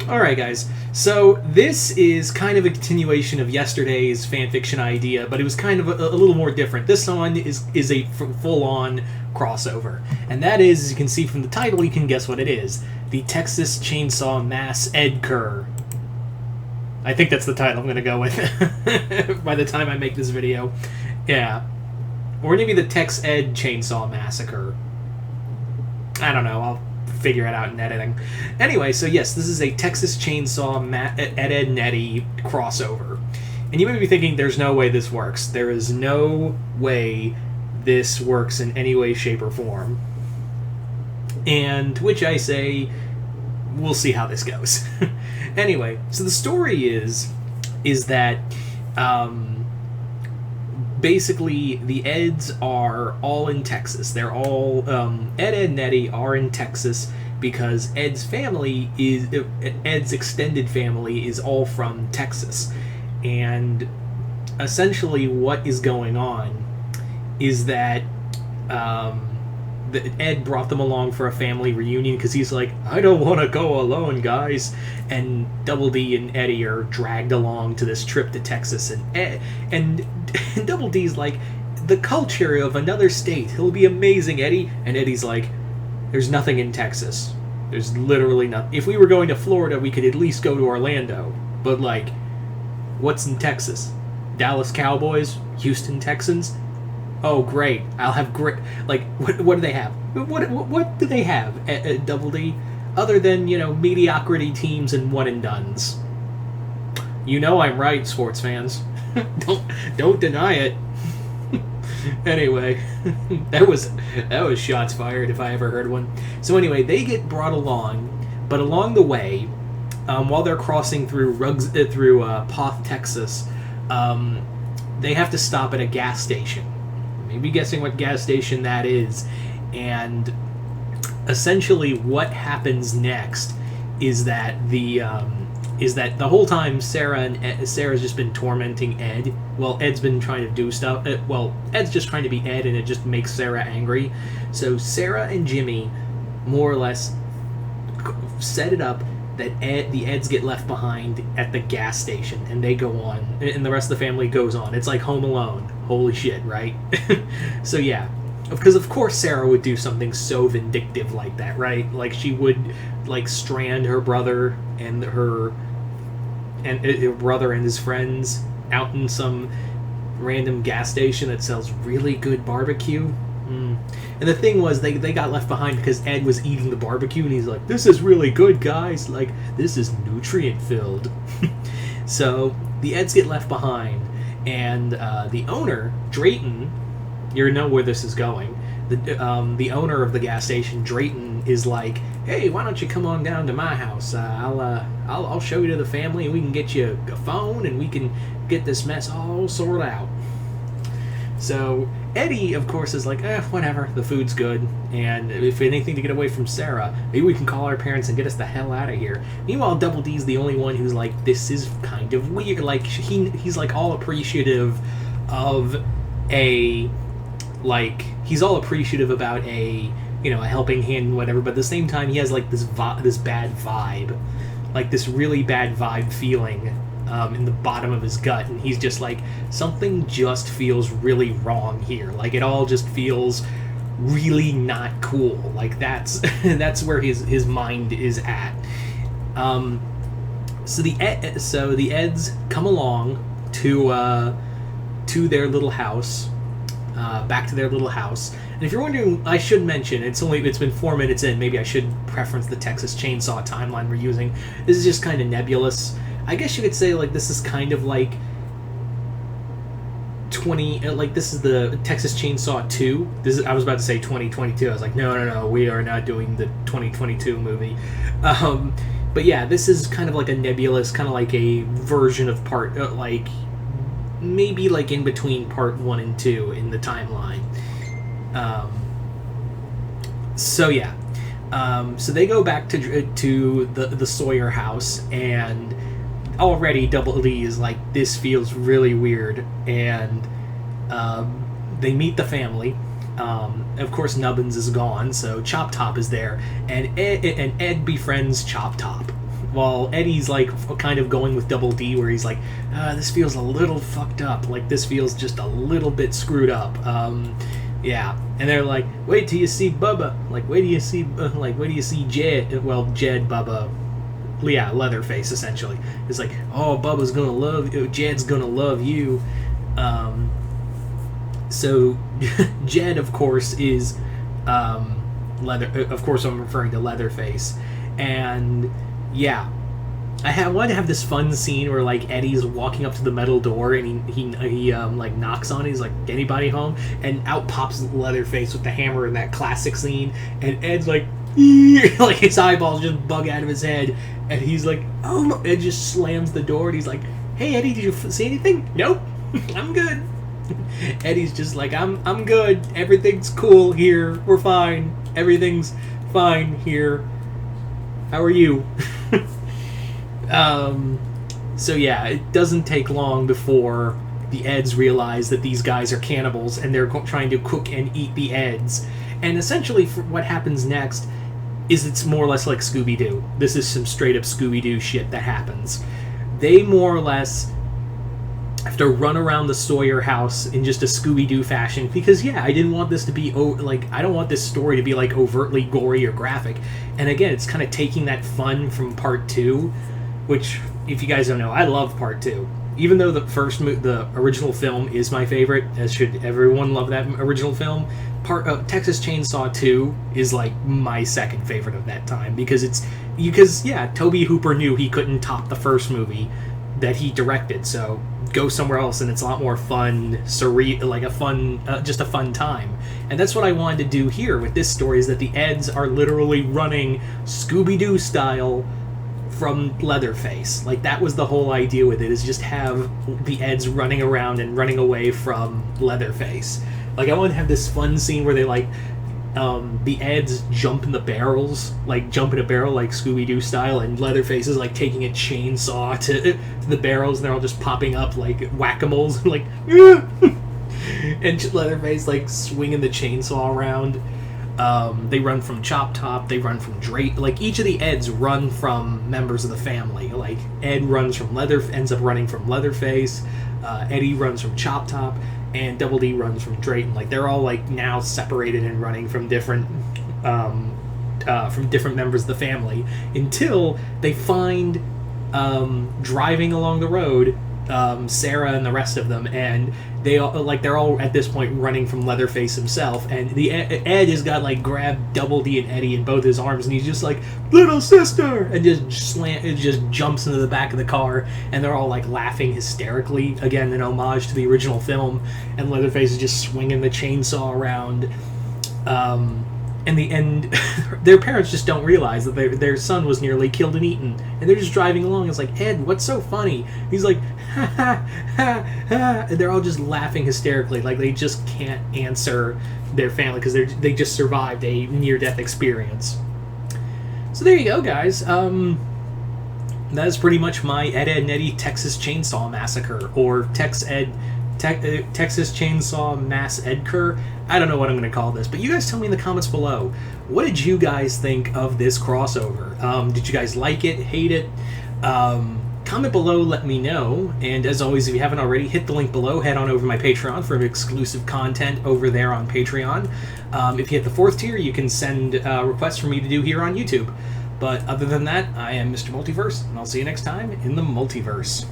Alright guys, so this is kind of a continuation of yesterday's fanfiction idea, but it was kind of a little more different. This one is a full-on crossover, and that is, as you can see from the title, you can guess what it is. The Texas Chainsaw MassEdcre. I think that's the title I'm going to go with by the time I make this video. Yeah. Or maybe the Tex Ed Chainsaw Massacre. I don't know, I'll figure it out in editing. Anyway, so yes, this is a Texas Chainsaw Ed Nettie crossover. And you may be thinking, there's no way this works. There is no way this works in any way, shape, or form. And to which I say, we'll see how this goes. Anyway, so the story is that basically the Eds are all in Texas. They're all Ed and Nettie are in Texas because Ed's extended family is all from Texas. And essentially what is going on is that Ed brought them along for a family reunion because he's like, I don't want to go alone, guys. And Double D and Eddie are dragged along to this trip to Texas, and Double D's like, the culture of another state, it'll be amazing, Eddie. And Eddie's like, there's nothing in Texas. There's literally nothing. If we were going to Florida, we could at least go to Orlando. But like, what's in Texas? Dallas Cowboys? Houston Texans? Oh, great. I'll have great... Like, what do they have? What do they have at Double D? Other than, mediocrity teams and one-and-dones. You know I'm right, sports fans. Don't deny it. Anyway, that was shots fired if I ever heard one. So anyway, they get brought along, but along the way, while they're crossing through Poth, Texas, they have to stop at a gas station. Maybe guessing what gas station that is. And essentially what happens next is that the whole time Sarah's just been tormenting Ed. Well, Ed's been trying to do stuff. Ed's just trying to be Ed, and it just makes Sarah angry. So Sarah and Jimmy more or less set it up that the Eds get left behind at the gas station, and they go on, and the rest of the family goes on. It's like Home Alone. Holy shit, right? So yeah, because of course Sarah would do something so vindictive like that, right? Like she would strand her brother and her brother and his friends out in some random gas station that sells really good barbecue. And the thing was, they got left behind because Ed was eating the barbecue, and he's like, this is really good, guys. Like, this is nutrient-filled. So the Eds get left behind, and the owner, Drayton, you know where this is going. The owner of the gas station, Drayton, is like, hey, why don't you come on down to my house? I'll show you to the family, and we can get you a phone, and we can get this mess all sorted out. So Eddie, of course, is like, whatever, the food's good, and if anything to get away from Sarah, maybe we can call our parents and get us the hell out of here. Meanwhile, Double D's the only one who's like, this is kind of weird. Like, he's like all appreciative of he's all appreciative about a helping hand and whatever, but at the same time, he has like this bad vibe, like this really bad vibe feeling in the bottom of his gut, and he's just like, something just feels really wrong here. Like, it all just feels really not cool. Like, that's where his mind is at. So the Eds come along to their little house, back to their little house. And if you're wondering, I should mention, it's been 4 minutes in, maybe I should preference the Texas Chainsaw timeline we're using. This is just kind of nebulous. I guess you could say, like, this is kind of like this is the Texas Chainsaw 2. I was about to say 2022. I was like, no, we are not doing the 2022 movie. But yeah, this is kind of like a nebulous, kind of like a version of maybe like in between part 1 and 2 in the timeline. So yeah. So they go back to the Sawyer house, and already Double D is like, this feels really weird, and they meet the family. Of course, Nubbins is gone, so Chop Top is there, and Ed befriends Chop Top, while Eddie's like kind of going with Double D, where he's like, this feels a little fucked up, like this feels just a little bit screwed up. Yeah, and they're like, wait till you see Bubba, like wait till you see Jed. Well, Jed, Bubba, yeah, Leatherface essentially. It's like, oh, Bubba's gonna love you, Jed's gonna love you. So Jed, of course, is of course I'm referring to Leatherface, and yeah, I wanted to have this fun scene where like Eddie's walking up to the metal door and he like knocks on it. He's like, anybody home? And out pops Leatherface with the hammer in that classic scene, and Ed's like, like his eyeballs just bug out of his head, and he's like, oh, Ed just slams the door and he's like, hey Eddie, did you see anything? Nope. I'm good. Eddie's just like, I'm good, everything's cool here, we're fine, everything's fine here, how are you? So yeah, it doesn't take long before the Eds realize that these guys are cannibals and they're trying to cook and eat the Eds. And essentially what happens next is it's more or less like Scooby-Doo. This is some straight up Scooby-Doo shit that happens. They more or less have to run around the Sawyer house in just a Scooby-Doo fashion, because yeah, I didn't want this to be I don't want this story to be like overtly gory or graphic. And again, it's kind of taking that fun from part 2, which, if you guys don't know, I love part 2. Even though the original film is my favorite, as should everyone love that original film, Texas Chainsaw 2 is like my second favorite of that time, because yeah, Tobe Hooper knew he couldn't top the first movie that he directed, so go somewhere else and it's a lot more fun, surreal, like just a fun time. And that's what I wanted to do here with this story, is that the Eds are literally running Scooby-Doo style from Leatherface. Like, that was the whole idea with it, is just have the Eds running around and running away from Leatherface. Like, I want to have this fun scene where they, like, the Eds jump in the barrels, like, jump in a barrel, like Scooby-Doo style, and Leatherface is, like, taking a chainsaw to the barrels, and they're all just popping up like whack-a-moles, like, and Leatherface, like, swinging the chainsaw around. They run from Chop Top, they run from Drake. Like, each of the Eds run from members of the family. Like, Ed ends up running from Leatherface, Eddie runs from Chop Top, and Double D runs from Drayton. Like, they're all, like, now separated and running from different members of the family, until they find, driving along the road, Sarah and the rest of them, and they're all at this point running from Leatherface himself, and Ed has got, like, grabbed Double D and Eddie in both his arms, and he's just like, little sister, and just jumps into the back of the car, and they're all, like, laughing hysterically, again an homage to the original film, and Leatherface is just swinging the chainsaw around. And their parents just don't realize that their son was nearly killed and eaten, and they're just driving along. It's like, Ed, what's so funny? He's like, ha ha ha ha, and they're all just laughing hysterically, like they just can't answer their family because they just survived a near-death experience. So there you go, guys. That is pretty much my Ed, Edd n Eddy Texas Chainsaw Massacre, or Texas Chainsaw MassEdcre. I don't know what I'm going to call this, but you guys tell me in the comments below. What did you guys think of this crossover? Did you guys like it, hate it? Comment below, let me know. And as always, if you haven't already, hit the link below. Head on over to my Patreon for exclusive content over there on Patreon. If you hit the 4th tier, you can send requests for me to do here on YouTube. But other than that, I am Mr. Multiverse, and I'll see you next time in the Multiverse.